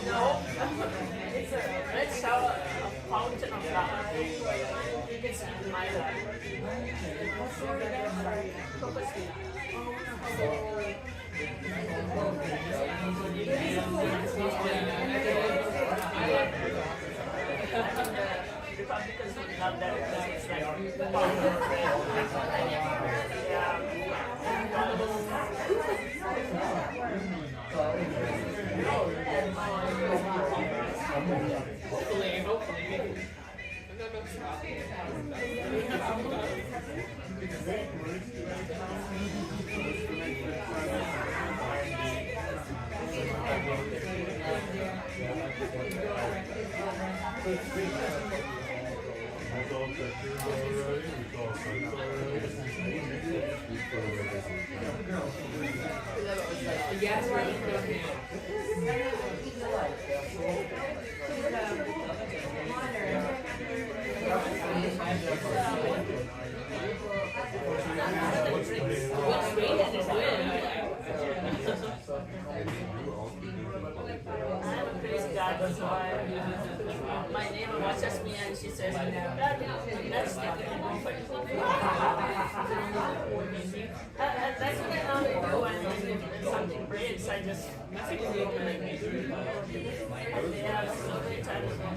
No, it's a fountain of love. You can see my life. Republicans would love that because it's like hopefully. My neighbor watches me and she says, that's not and that's what I normally do when something breaks. I just message them and they have so many times when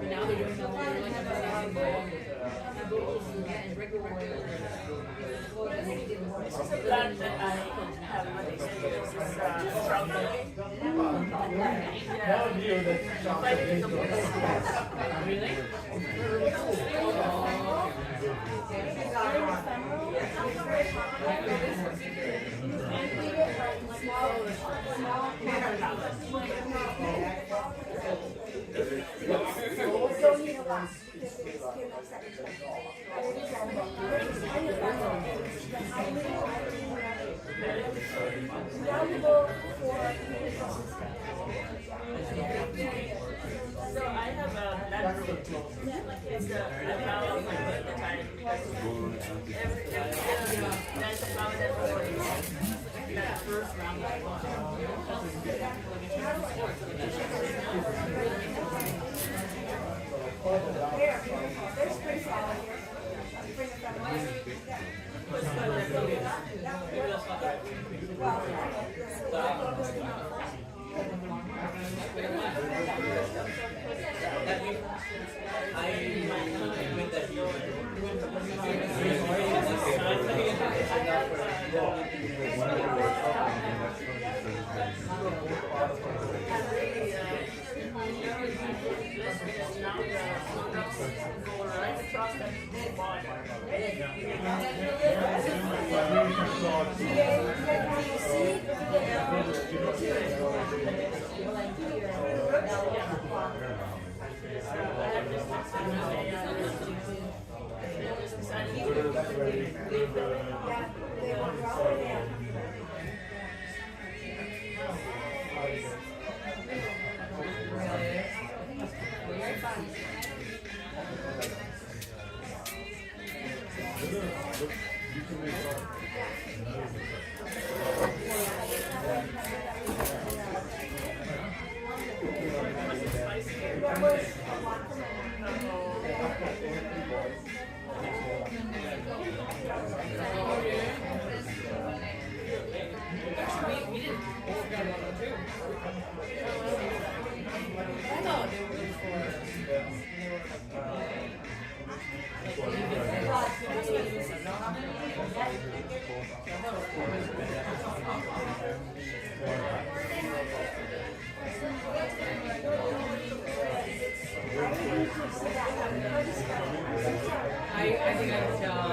now they're doing the this is a plant that I have my experience is strawberry. Really? So I have a lateral. It's a flower at the time because there's a flower that was that first round. There's pretty flower here. I think I can tell.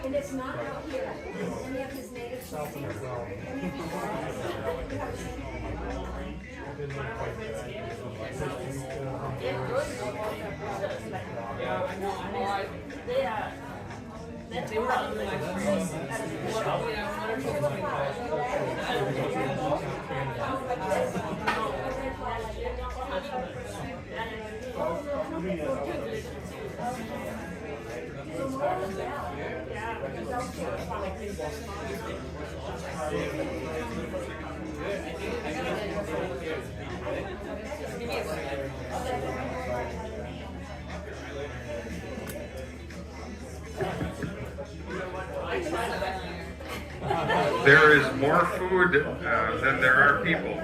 And it's not out here. And we have his native self as well. Yeah, I know. They were on There is more food than there are people.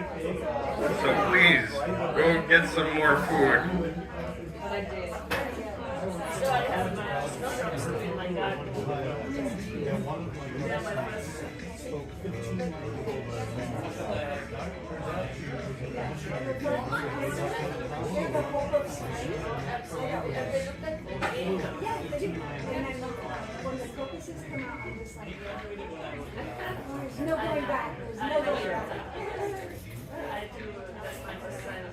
So please, go get some more food. So I have my snowdrops in my garden. When the crocuses come out, I'm just like, there's no going back. There's no going back. I do, that's my first time.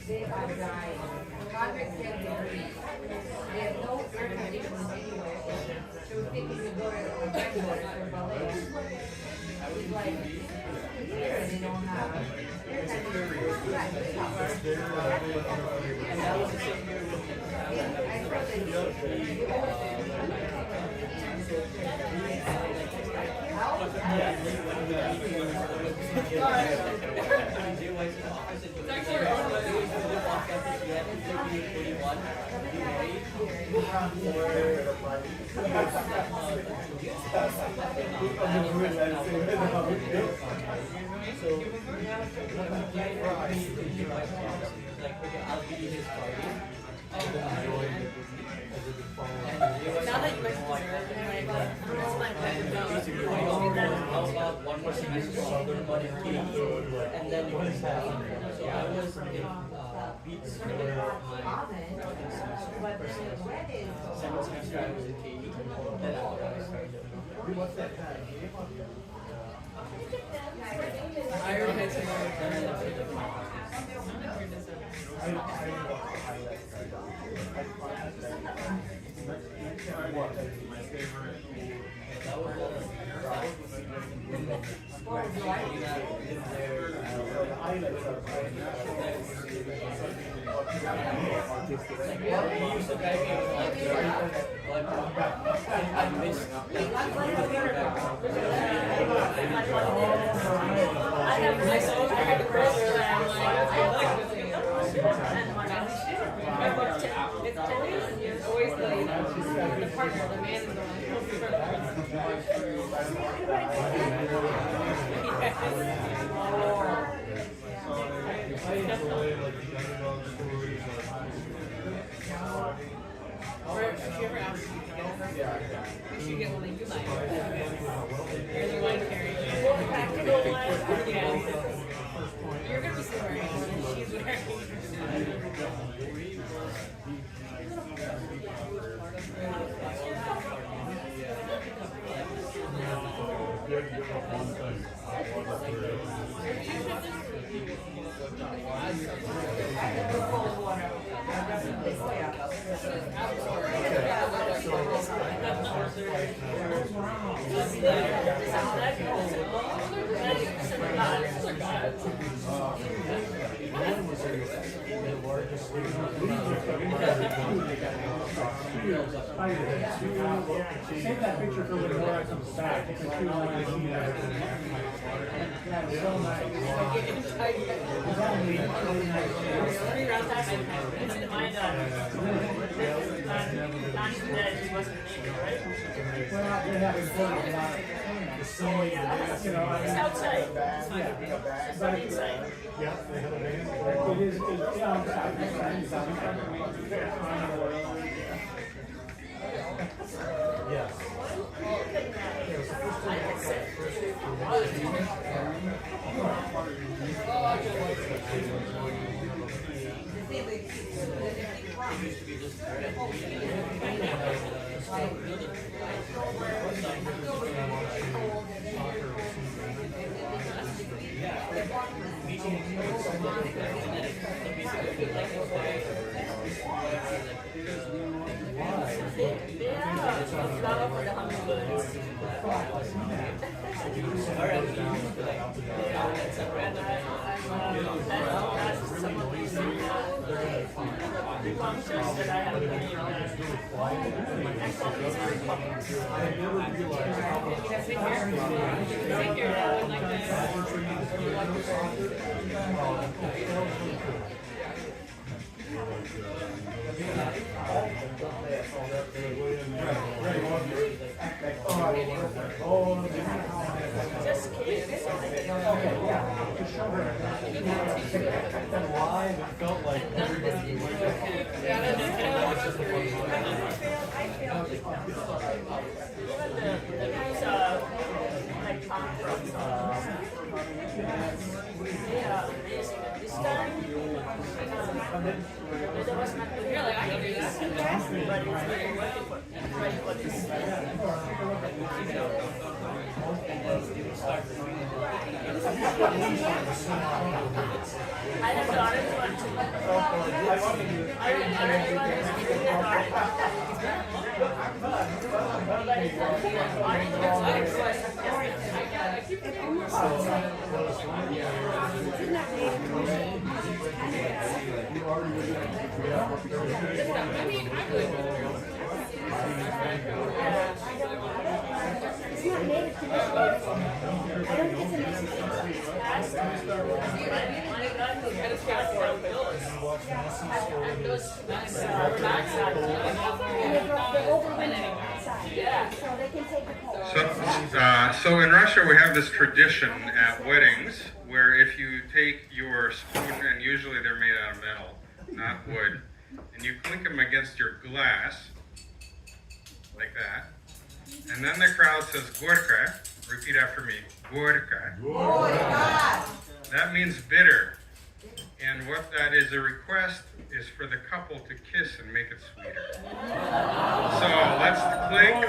They are dying. 110 degrees. They have no air conditioning anywhere. So we're thinking we go to a backwater for ballet. It's like here they don't have air conditioning. Now that you explain it, it's my one more semester and then you can have, so I was in Beats for my second semester I was in KE, then after I started. used to beg me with like I missed I have my own brother and It's always the partner, the man is the one Or if you ever ask me to get her, you should get one that you like. You're the one carrying it. Yeah. You're going to be still wearing it, and she's wearing Save that picture for when Laura comes back. It's like 2 lines of Yeah, it's so nice. It's only really nice. Well, they have important about the scene, you know, I mean, It's outside. yeah. But inside. Yeah, they have a van. It is, it's outside. It's outside. Yes. Just kidding. Live, it felt like everybody was I have daughters who want to. I really want to keep their So in Russia we have this tradition at weddings where if you take your spoon, and usually they're made out of metal, not wood, and you clink them against your glass, like that, and then the crowd says gorka, repeat after me, gorka. That means bitter. And what that is a request is for the couple to kiss and make it sweeter. So let's clink.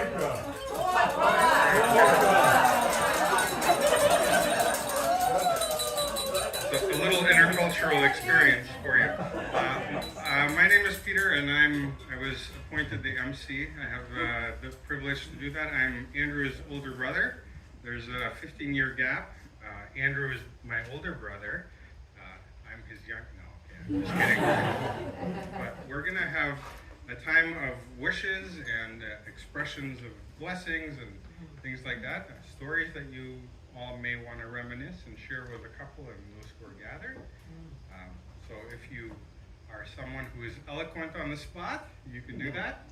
So a little intercultural experience for you. My name is Peter, and I was appointed the MC. I have the privilege to do that. I'm Andrew's older brother. There's a 15-year gap. Andrew is my older brother. I'm his young. No, okay, I'm just kidding. But we're we're going to have a time of wishes and expressions of blessings and things like that, stories that you all may want to reminisce and share with a couple and those who are gathered. So if you are someone who is eloquent on the spot, you can do that.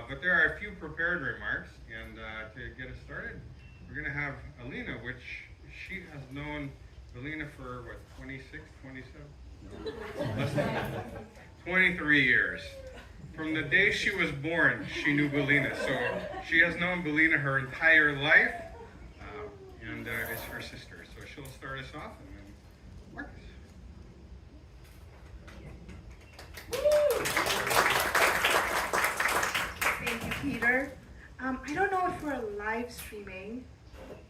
But there are a few prepared remarks, and to get us started, we're going to have Alina, which she has known Belina for, what, 26, 27? Less than 23 years. From the day she was born, she knew Belina. So she has known Belina her entire life, and is her sister. So she'll start us off, and then Marcus. Thank you, Peter. I don't know if we're live streaming.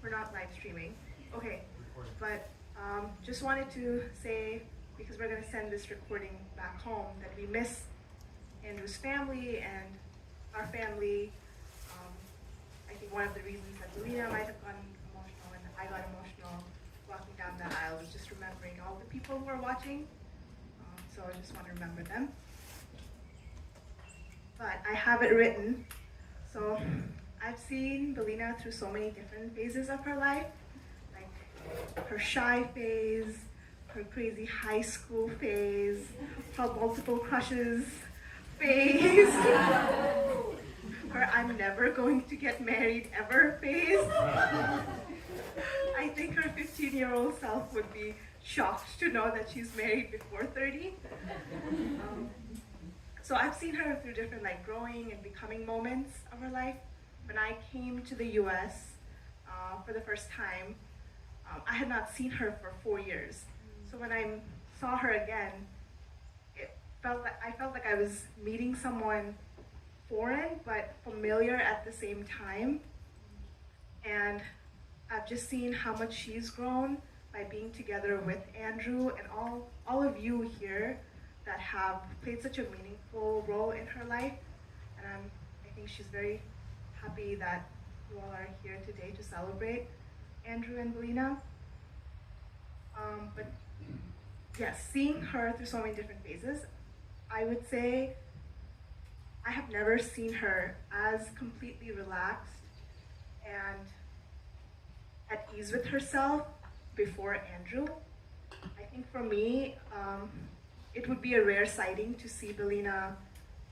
We're not live streaming. Okay, but just wanted to say, because we're going to send this recording back home, that we miss Andrew's family and our family. I think one of the reasons that Belina might have gotten emotional and I got emotional walking down that aisle was just remembering all the people who are watching. So I just want to remember them. But I have it written. So I've seen Belina through so many different phases of her life, like her shy phase, her crazy high school phase, her multiple crushes phase, her I'm never going to get married ever phase. I think her 15-year-old self would be shocked to know that she's married before 30. So I've seen her through different growing and becoming moments of her life. When I came to the US for the first time, I had not seen her for 4 years. So when I saw her again, I felt like I was meeting someone foreign but familiar at the same time. And I've just seen how much she's grown by being together with Andrew and all of you here that have played such a meaningful role in her life. And I think she's very happy that you all are here today to celebrate Andrew and Belina. But yes, seeing her through so many different phases, I would say I have never seen her as completely relaxed and at ease with herself before Andrew. I think for me, it would be a rare sighting to see Belina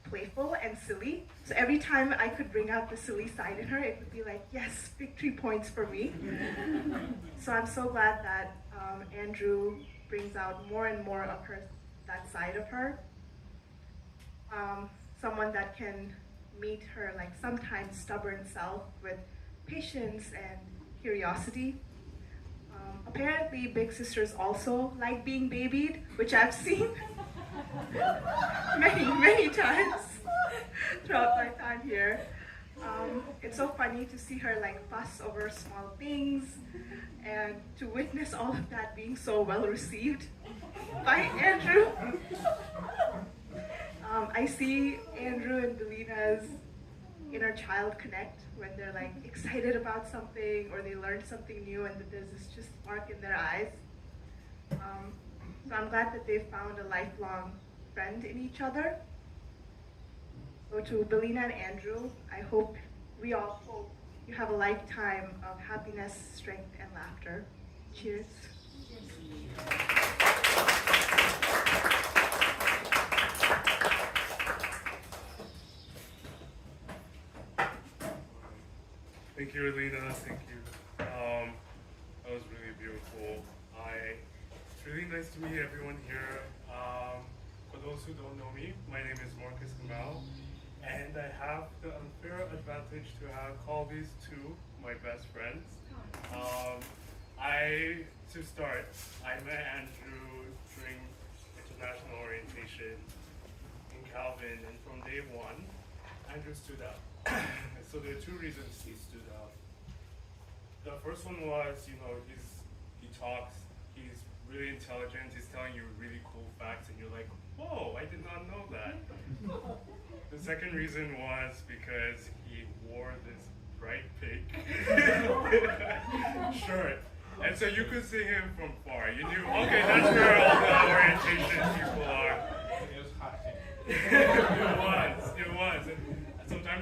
playful and silly. So every time I could bring out the silly side in her, it would be like, yes, victory points for me. So I'm so glad that Andrew brings out more and more of that side of her. Someone that can meet her sometimes stubborn self with patience and curiosity. Apparently, big sisters also like being babied, which I've seen many times throughout my time here. It's so funny to see her fuss over small things and to witness all of that being so well received by Andrew. I see Andrew and Belina's inner child connect when they're excited about something or they learn something new and that there's this just spark in their eyes. So I'm glad that they've found a lifelong friend in each other. So to Belina and Andrew, we all hope you have a lifetime of happiness, strength, and laughter. Cheers. Thank you, Alina. Thank you. That was really beautiful. It's really nice to meet everyone here. For those who don't know me, my name is Marcus Kamau, and I have the unfair advantage to call these two my best friends. To start, I met Andrew during international orientation in Calvin, and from day one, Andrew stood out. So there are two reasons he stood out. The first one was, he talks, he's really intelligent, he's telling you really cool facts, and you're like, whoa, I did not know that. The second reason was because he wore this bright pink shirt. And so you could see him from far. You knew, okay, that's where all the orientation people are. It was hot pink.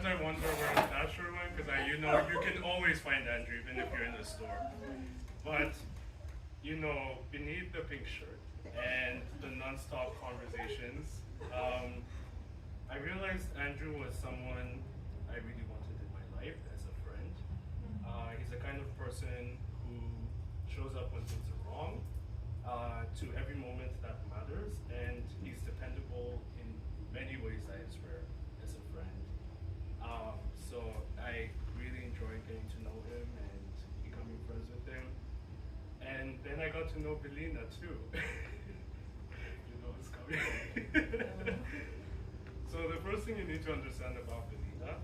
I wonder where that shirt went, because you can always find Andrew even if you're in the store. But, beneath the pink shirt and the non-stop conversations, I realized Andrew was someone I really wanted in my life as a friend. He's the kind of person who shows up when things are wrong, to every moment that matters, and he's dependable in many ways, I swear, as a friend. So I really enjoyed getting to know him and becoming friends with him. And then I got to know Belina too. You know what's coming. So the first thing you need to understand about Belina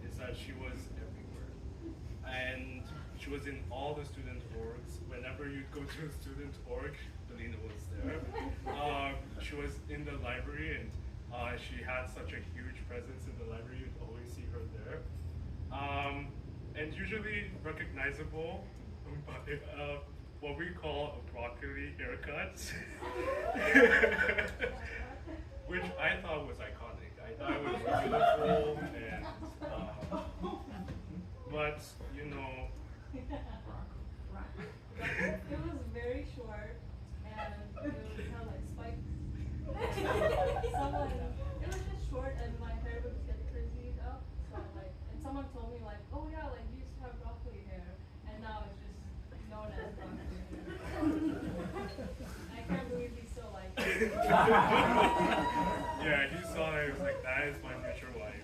is that she was everywhere. And she was in all the student orgs. Whenever you go to a student org, Belina was there. She was in the library, and she had such a huge presence in the library. You'd always see her there. And usually recognizable by what we call a broccoli haircut, which I thought was iconic. I thought it was beautiful, and but It was very short, and it was kind of like spiked. It was just short, and my hair would get frizzied up. So and someone told me oh yeah, you used to have broccoli hair, and now it's just known as broccoli hair. I can't believe he's still like it. yeah, he saw it. He was like, "That is my future wife."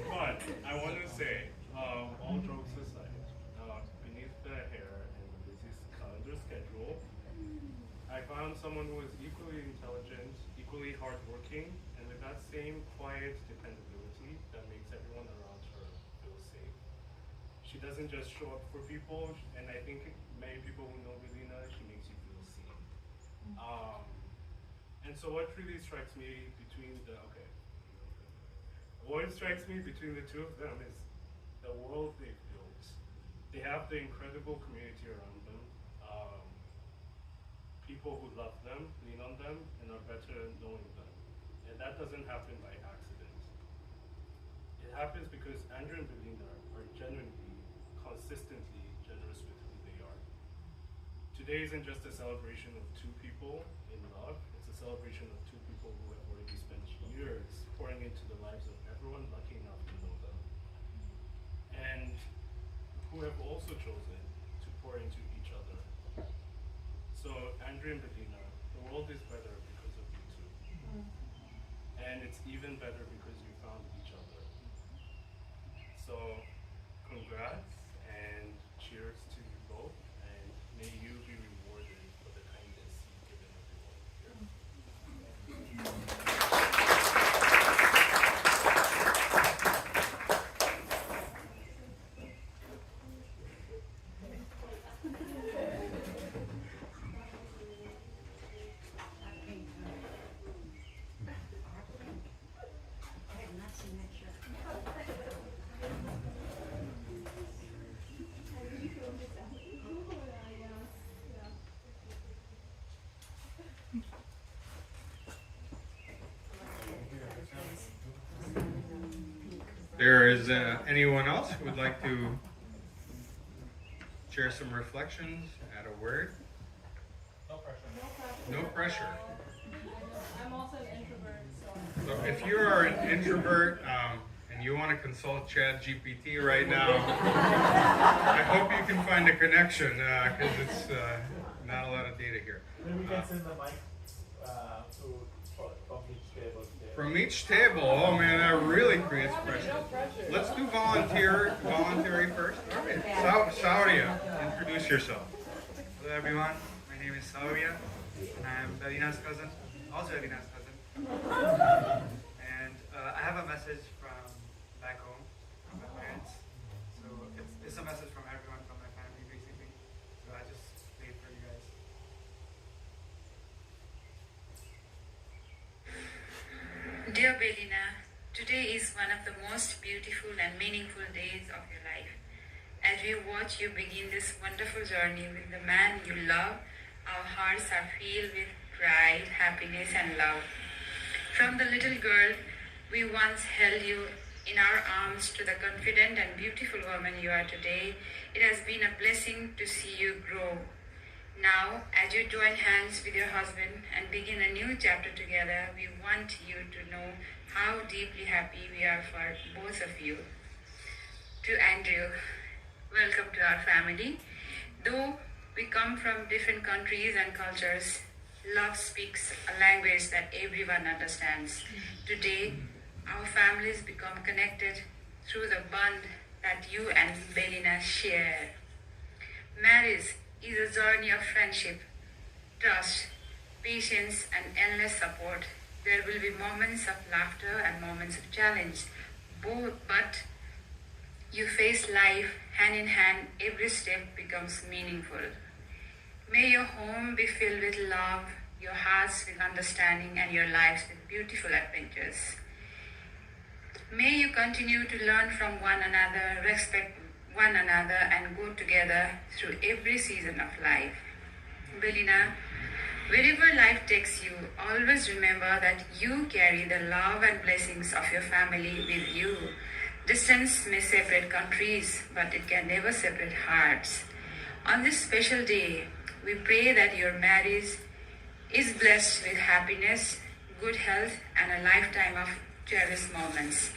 But I want to say, all jokes aside, beneath the hair and the busy calendar schedule, I found someone who was equally intelligent, equally hardworking, and with that same quiet dependability that makes everyone around her feel safe. She doesn't just show up for people, and I think many people who know Belina, she makes you feel seen. And so what really strikes me between the two of them is the world they've built. They have the incredible community around them, people who love them, lean on them, and are better knowing them. And that doesn't happen by accident. It happens because Andrew and Belina are genuinely, consistently generous with who they are. Today isn't just a celebration of two people in love, it's a celebration of two people who have already spent years pouring into the lives of everyone lucky enough to know them, and who have also chosen to pour into each other. So Andrew and Belina, the world is better because of you two. And it's even better because you found each other. So congrats and cheers to you both, and may you be rewarded for the kindness you've given everyone here. There is anyone else who would like to share some reflections, add a word? No pressure. No pressure. I'm also an introvert, so. So if you are an introvert and you want to consult ChatGPT right now, I hope you can find a connection because it's not a lot of data here. Maybe we can send the mic from each table. From each table, oh man, that really creates pressure. Let's do voluntary first. All right, Saudia, introduce yourself. Hello everyone, my name is Saudia, and I'm Belina's cousin, also Belina's cousin. And I have a message from back home, from my parents. So it's a message from everyone, from my family basically. So I just played for you guys. Dear Belina, today is one of the most beautiful and meaningful days of your life. As we watch you begin this wonderful journey with the man you love, our hearts are filled with pride, happiness, and love. From the little girl we once held you in our arms to the confident and beautiful woman you are today, it has been a blessing to see you grow. Now, as you join hands with your husband and begin a new chapter together, we want you to know how deeply happy we are for both of you. To Andrew, welcome to our family. Though we come from different countries and cultures, love speaks a language that everyone understands. Today, our families become connected through the bond that you and Belina share. Marriage is a journey of friendship, trust, patience, and endless support. There will be moments of laughter and moments of challenge, but you face life hand in hand, every step becomes meaningful. May your home be filled with love, your hearts with understanding, and your lives with beautiful adventures. May you continue to learn from one another, respect one another, and go together through every season of life. Belina, wherever life takes you, always remember that you carry the love and blessings of your family with you. Distance may separate countries, but it can never separate hearts. On this special day, we pray that your marriage is blessed with happiness, good health, and a lifetime of cherished moments.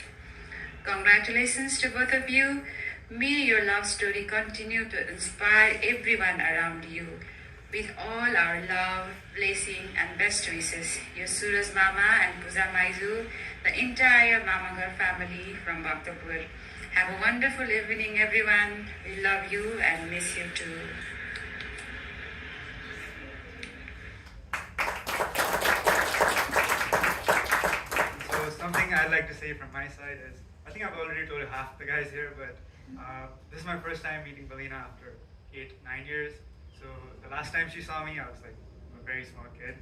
Congratulations to both of you. May your love story continue to inspire everyone around you. With all our love, blessing, and best wishes, your Suraj Mama and Puja Maizu, the entire Mamagar family from Bhaktapur. Have a wonderful evening, everyone. We love you and miss you too. So something I'd like to say from my side is, I think I've already told half the guys here, but this is my first time meeting Belina after 8-9 years. So the last time she saw me, I was like a very small kid.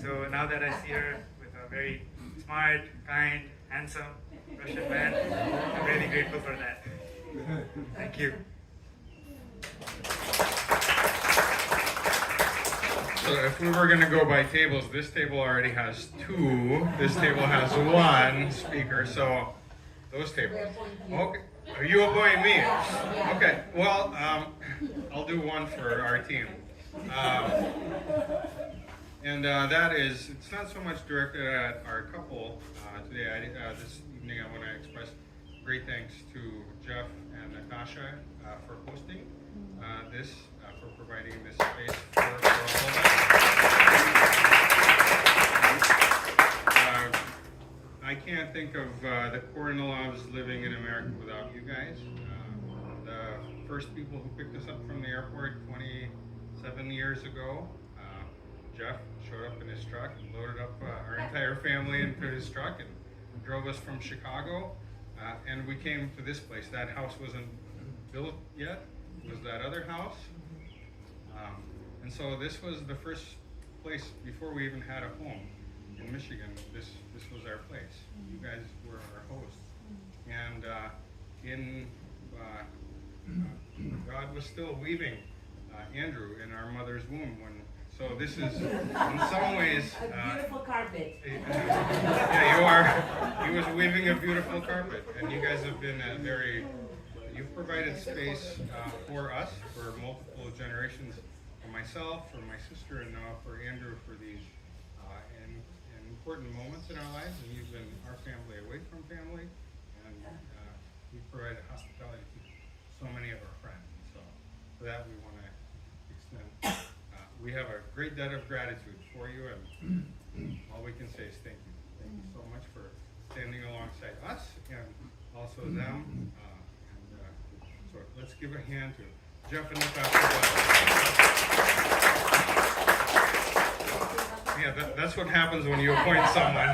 So now that I see her with a very smart, kind, handsome Russian man, I'm really grateful for that. Thank you. So if we were going to go by tables, this table already has 2. This table has 1 speaker. So those tables. Okay. Are you appointing me? Okay. Well, I'll do 1 for our team. And that is, it's not so much directed at our couple today. This evening I want to express great thanks to Jeff and Natasha for hosting this, for providing this space for all of us. I can't think of the Kornilovs living in America without you guys. The first people who picked us up from the airport 27 years ago, Jeff showed up in his truck and loaded up our entire family into his truck and drove us from Chicago. And we came to this place. That house wasn't built yet. It was that other house. And so this was the first place before we even had a home in Michigan. This was our place. You guys were our hosts. And God was still weaving Andrew in our mother's womb when. So this is, in some ways, a beautiful carpet. Yeah, you are. He was weaving a beautiful carpet, and you guys have been you've provided space for us for multiple generations, for myself, for my sister, and now for Andrew, for these important moments in our lives. And you've been our family away from family, and you've provided hospitality to so many of our friends. So for that, we want to extend. We have a great debt of gratitude for you, and all we can say is thank you. Thank you so much for standing alongside us and also them. So let's give a hand to Jeff and Natasha. Yeah, that's what happens when you appoint someone.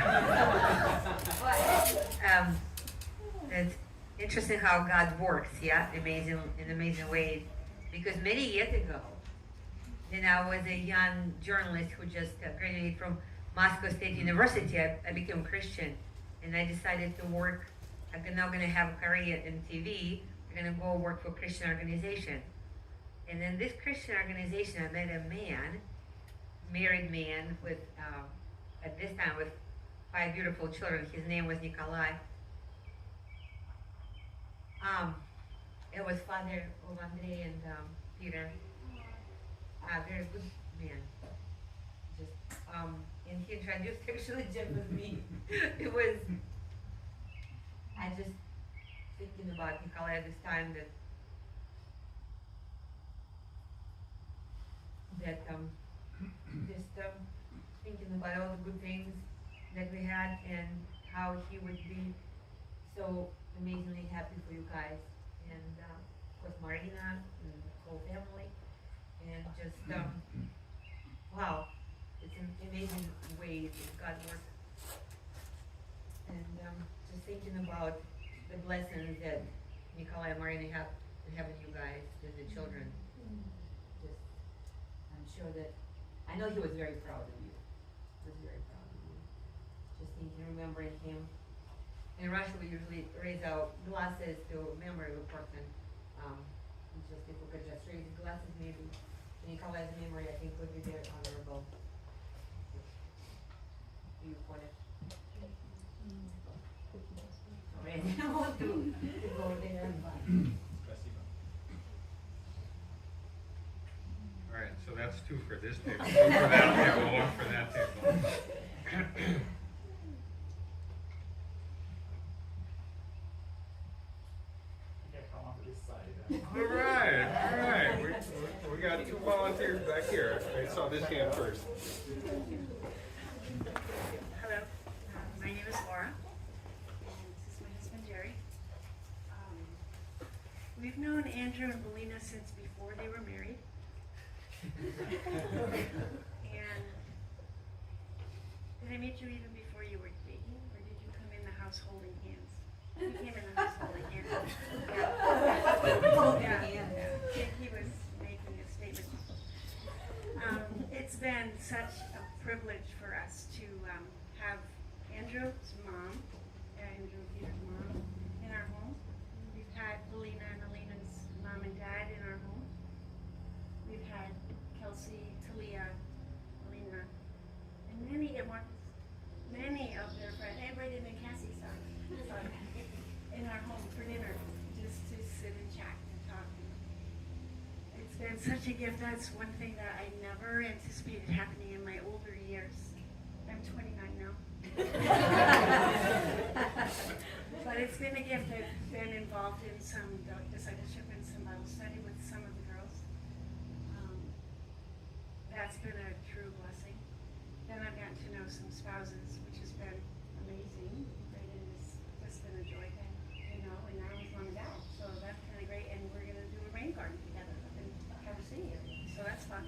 It's interesting how God works, yeah, in amazing ways. Because many years ago, then I was a young journalist who just graduated from Moscow State University. I became a Christian, and I decided to work. I'm now going to have a career in TV. I'm going to go work for a Christian organization. And in this Christian organization, I met a man married man with, at this time, with 5 beautiful children. His name was Nikolai. It was father of Andrei and Peter. Very good man. Just, and he introduced actually Jeff with me. It was, I just thinking about Nikolai at this time that thinking about all the good things that we had and how he would be so amazingly happy for you guys. And of course Marina and the whole family. And just, wow, it's an amazing way that God works. And just thinking about the blessings that Nikolai and Marina have in having you guys as the children. Just, I'm sure that, I know he was very proud of you. He was very proud of you. Just thinking, remembering him. In Russia, we usually raise our glasses to memory of a person. Just if we could just raise the glasses, maybe Nikolai's memory, I think, would be very honorable. Do you want it? Alright, I want to go there. All right, so that's 2 for this table, 2 for that table, 1 for that table. All right. We got 2 volunteers back here. I saw this hand first. Hello, my name is Laura, and this is my husband Jerry. We've known Andrew and Belina since before they were married. And did I meet you even before you were dating, or did you come in the house holding hands? He came in the house holding hands. Yeah. He was making a statement. It's been such a privilege for us to have Andrew's mom, Andrew and Peter's mom, in our home. We've had Belina and Alina's mom and dad in our home. We've had Kelsey, Talia, Alina, and many of their friends, everybody in Cassie in our home for dinner, just to sit and chat and talk. It's been such a gift. That's one thing that I never anticipated happening in my older years. I'm 29 now. But it's been a gift. I've been involved in some discipleship and some Bible study with some of the girls. That's been a true blessing. Then I've gotten to know some spouses, which has been amazing. And it's just been a joy thing, you know, and now he's mom and dad. So that's kind of great. And we're going to do a rain garden together up in Traverse City area. So that's fun.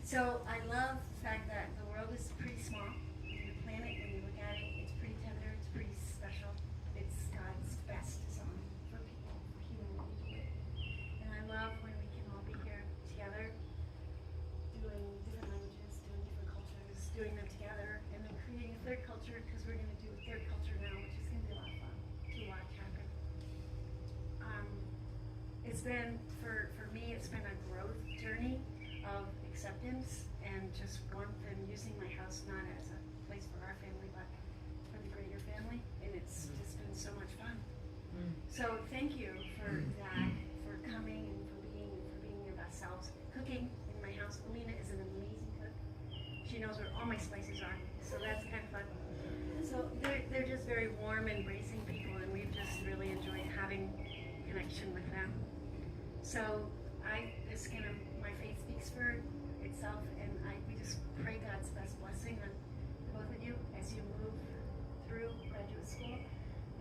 So I love the fact that the world is pretty small. The planet, when you look at it, it's pretty tender, it's pretty special. It's God's best design for people, for humanity. And I love when we can all be here together, doing different languages, doing different cultures, doing them together, and then creating a third culture, because we're going to do a third culture now, which is going to be a lot of fun to watch happen. It's been, for me, it's been a growth journey of acceptance and just warmth, and using my house not as a place for our family, but for the greater family, and it's just been so much fun. So thank you for that, for coming and for being your best selves. Cooking in my house, Belina is an amazing cook. She knows where all my spices are, so that's kind of fun. So they're just very warm, embracing people, and we've just really enjoyed having connection with them. So my faith speaks for itself, and we just pray God's best blessing on both of you as you move through graduate school.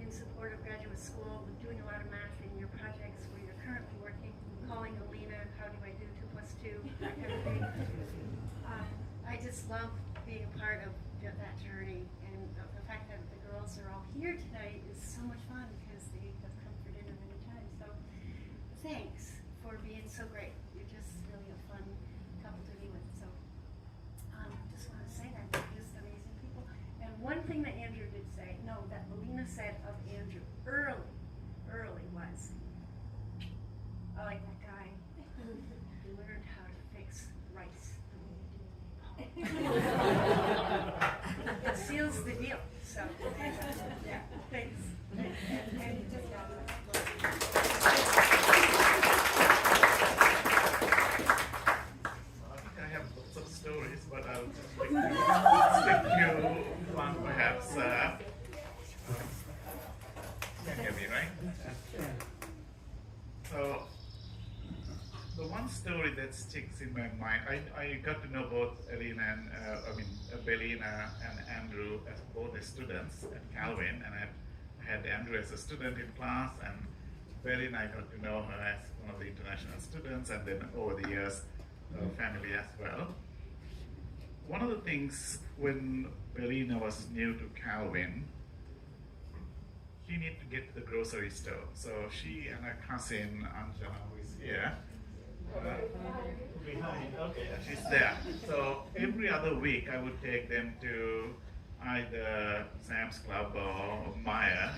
In support of graduate school, we're doing a lot of math in your projects where you're currently working, calling Alina, how do I do 2 + 2, that kind of thing. I just love being a part of that journey, and the fact that the girls are all here tonight is so much fun because they have come for dinner many times. So thanks for being so great. You're just really a fun couple to be with. So just want to say that they're just amazing people. And one thing that Andrew did say, that Belina said of Andrew early was, I like that guy who learned how to fix rice the way you do. that sticks in my mind. I got to know both Belina and Andrew as both as students at Calvin, and I had Andrew as a student in class, and Belina, I got to know her as one of the international students, and then over the years, her family as well. One of the things when Belina was new to Calvin, she needed to get to the grocery store. So she and her cousin, Anjana, who is here, behind, okay, she's there. So every other week I would take them to either Sam's Club or Maya,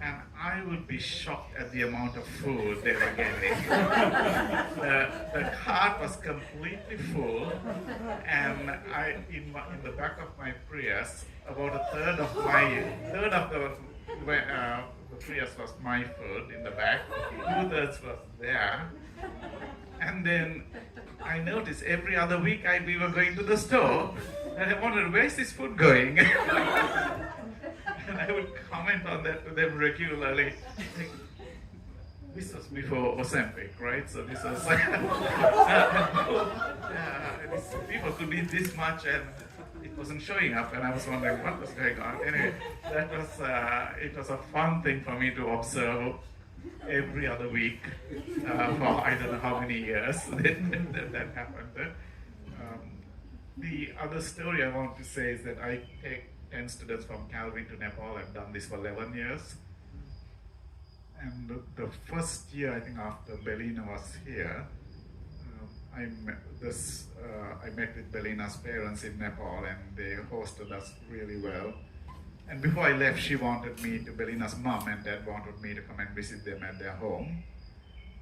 and I would be shocked at the amount of food they were getting. The cart was completely full, and in the back of my Prius, about a third of the Prius was my food in the back, 2/3 was there. And then I noticed every other week we were going to the store, and I wondered, where's this food going? And I would comment on that to them regularly. This was before Ozempic, right? So this was like, people could eat this much and it wasn't showing up, and I was wondering what was going on. Anyway, it was a fun thing for me to observe every other week for I don't know how many years that happened. The other story I want to say is that I take 10 students from Calvin to Nepal. I've done this for 11 years. And the first year, I think after Belina was here, I met with Belina's parents in Nepal, and they hosted us really well. And before I left, Belina's mom and dad wanted me to come and visit them at their home.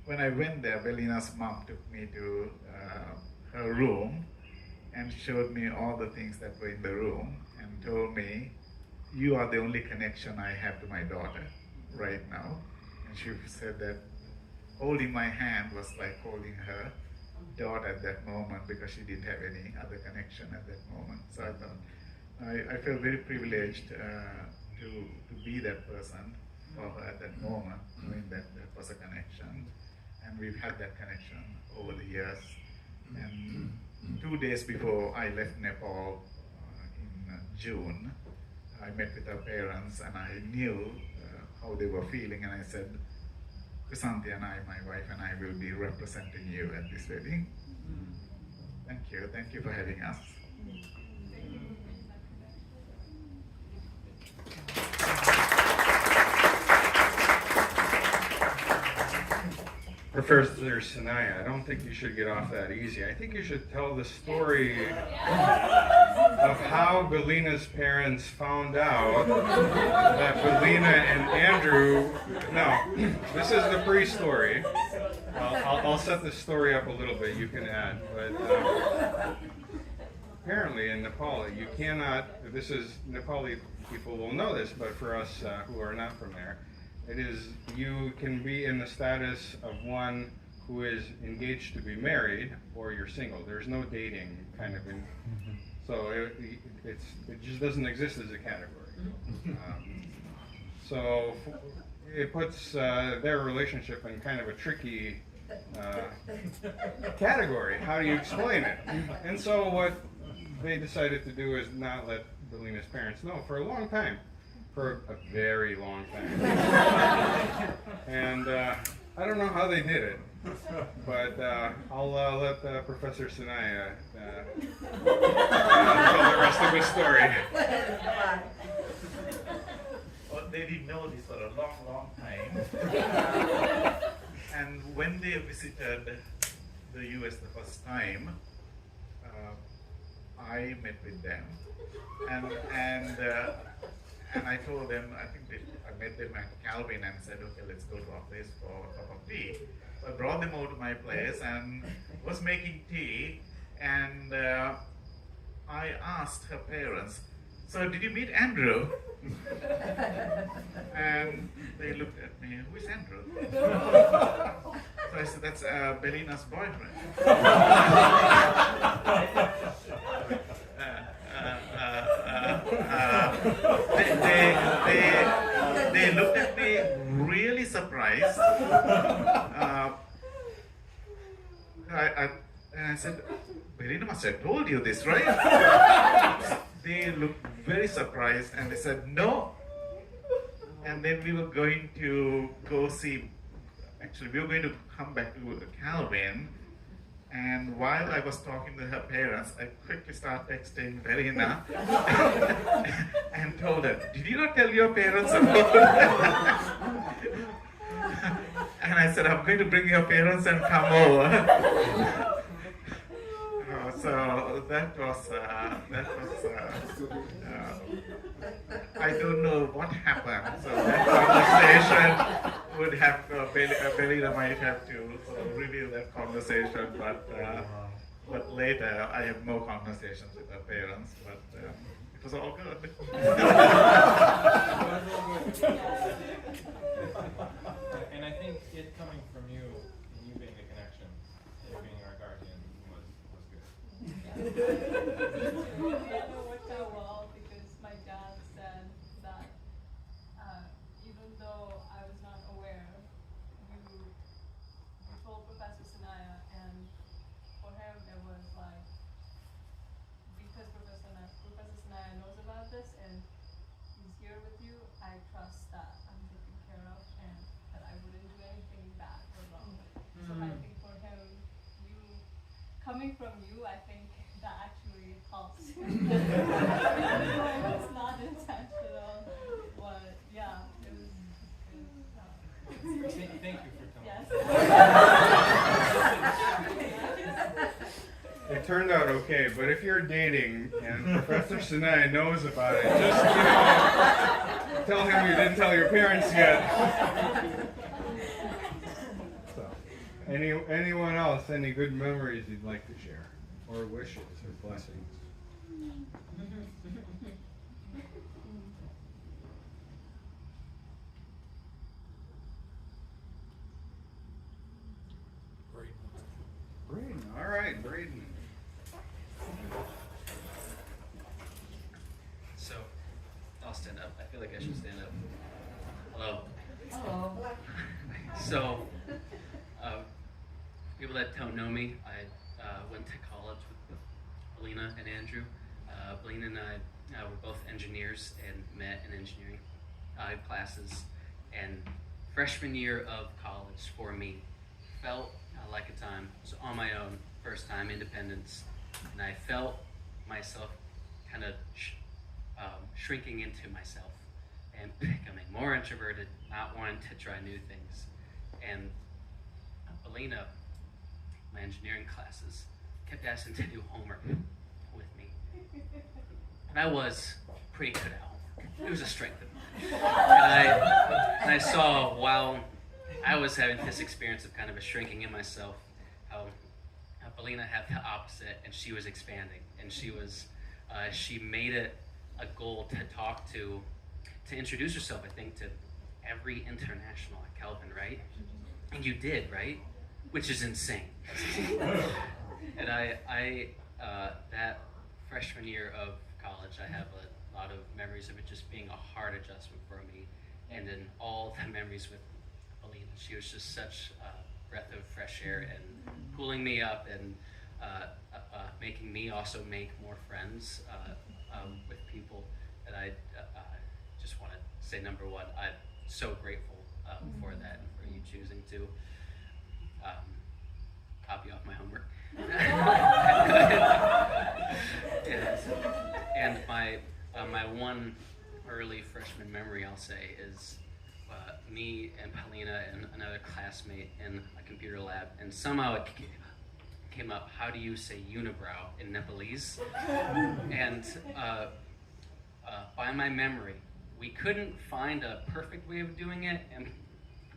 When I went there, Belina's mom took me to her room and showed me all the things that were in the room and told me, "You are the only connection I have to my daughter right now." And she said that holding my hand was like holding her daughter at that moment, because she didn't have any other connection at that moment. So I thought, I feel very privileged to be that person for her at that moment, knowing that was a connection. And we've had that connection over the years. And 2 days before I left Nepal in June, I met with her parents, and I knew how they were feeling, and I said, Krisanti and I, my wife and I, will be representing you at this wedding. Thank you for having us. Professor Sanaya, I don't think you should get off that easy. I think you should tell the story of how Belina's parents found out that Belina and Andrew, no, this is the pre-story. I'll set the story up a little bit, you can add, but apparently in Nepal, you cannot, Nepali people will know this, but for us who are not from there, it is, you can be in the status of one who is engaged to be married, or you're single. There's no dating kind of so it just doesn't exist as a category. So it puts their relationship in kind of a tricky category. How do you explain it? And so what they decided to do is not let Belina's parents know for a long time. For a very long time. And I don't know how they did it, but I'll let Professor Sanaya tell the rest of the story. Well, they didn't know this for a long, long time. And when they visited the US the first time, I met with them, and I told them, I met them at Calvin and said, okay, let's go to our place for a cup of tea. So I brought them over to my place and was making tea, and I asked her parents, so did you meet Andrew? And they looked at me, who is Andrew? So I said, that's Belina's boyfriend. They looked at me really surprised. I said, Belina must have told you this, right? They looked very surprised and they said, no. And then we were going to go see, actually we were going to come back to Calvin. And while I was talking to her parents, I quickly started texting Belina and told her, did you not tell your parents about that? And I said, I'm going to bring your parents and come over. So that was I don't know what happened. So that conversation would have, Belina might have to reveal that conversation, but later I have no conversations with her parents, but it was all good. And I think it coming from you, and you being the connection, you being our guardian, was good. It worked out well because my dad said that even though I was not aware, you told Professor Sanaya, and for him it was like, because Professor Sanaya knows about this and he's here with you, I trust that I'm taken care of and that I wouldn't do anything bad or wrong. So I think for him, coming from you, I think that actually helps. It's not intentional, but yeah, it was. Thank you for coming. Yes. It turned out okay, but if you're dating and Professor Sinai knows about it, just tell him you didn't tell your parents yet. So, anyone else, any good memories you'd like to share, or wishes or blessings? Braden. All right, Braden. So, I'll stand up. I feel like I should stand up. Hello. Hello. So, people that don't know me, I went to college with Belina and Andrew. Belina and I were both engineers and met in engineering classes. And freshman year of college for me felt like a time. It was on my own, first time, independence. And I felt myself kind of shrinking into myself and becoming more introverted, not wanting to try new things. And Belina, my engineering classes, kept asking to do homework with me. And I was pretty good at homework. It was a strength of mine. And I saw while I was having this experience of kind of a shrinking in myself, how Belina had the opposite, and she was expanding. And she made it a goal to introduce herself, I think, to every international at Calvin, right? And you did, right? Which is insane. And I that freshman year of college, I have a lot of memories of it just being a hard adjustment for me. And then all the memories with Belina. She was just such a breath of fresh air and pulling me up and making me also make more friends with people. And I just want to say, number one, I'm so grateful for that and for you choosing to copy off my homework. And my one early freshman memory, I'll say, is me and Belina and another classmate in a computer lab, and somehow it came up, how do you say unibrow in Nepalese? And by my memory, we couldn't find a perfect way of doing it, and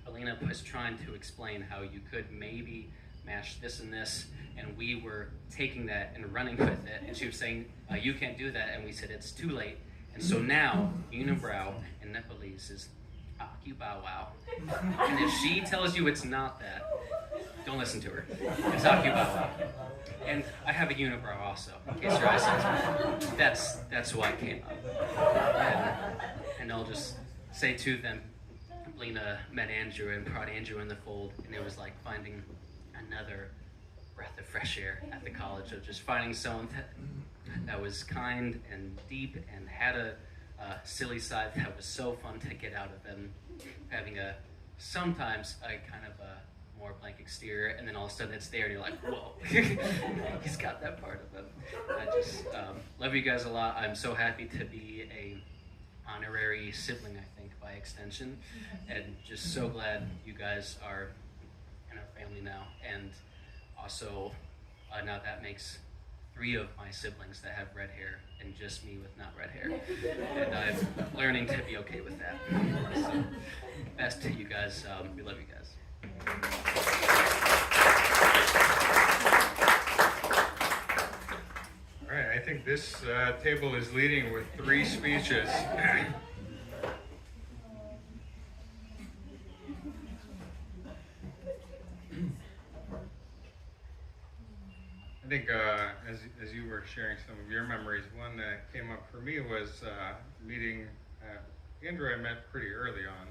Belina was trying to explain how you could maybe mash this and this, and we were taking that and running with it, and she was saying, you can't do that, and we said, it's too late. And so now, unibrow in Nepalese is Akibaw wow. And if she tells you it's not that, don't listen to her. It's Akibaw. And I have a unibrow also, in case your eyes sensitive. That's why it came up. And I'll just say to them, Belina met Andrew and brought Andrew in the fold, and it was like finding another breath of fresh air at the college of just finding someone that was kind and deep and had a silly side that was so fun to get out of them, having sometimes a kind of a more blank exterior, and then all of a sudden it's there and you're like, whoa, he's got that part of him. I just love you guys a lot. I'm so happy to be a honorary sibling, I think, by extension, and just so glad you guys are in our family now. And also, now that makes 3 of my siblings that have red hair and just me with not red hair. And I'm learning to be okay with that. So, best to you guys. We love you guys. All right, I think this table is leading with 3 speeches. I think as you were sharing some of your memories, one that came up for me was meeting Andrew. I met pretty early on,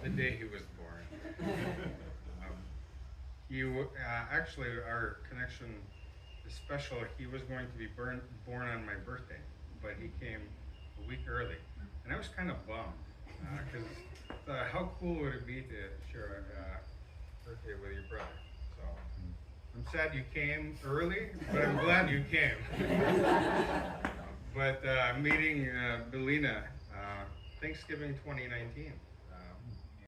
the day he was born. Actually, our connection is special. He was going to be born on my birthday, but he came a week early, and I was kind of bummed because how cool would it be to share a birthday with your brother? So I'm sad you came early, but I'm glad you came. But meeting Belina, Thanksgiving 2019.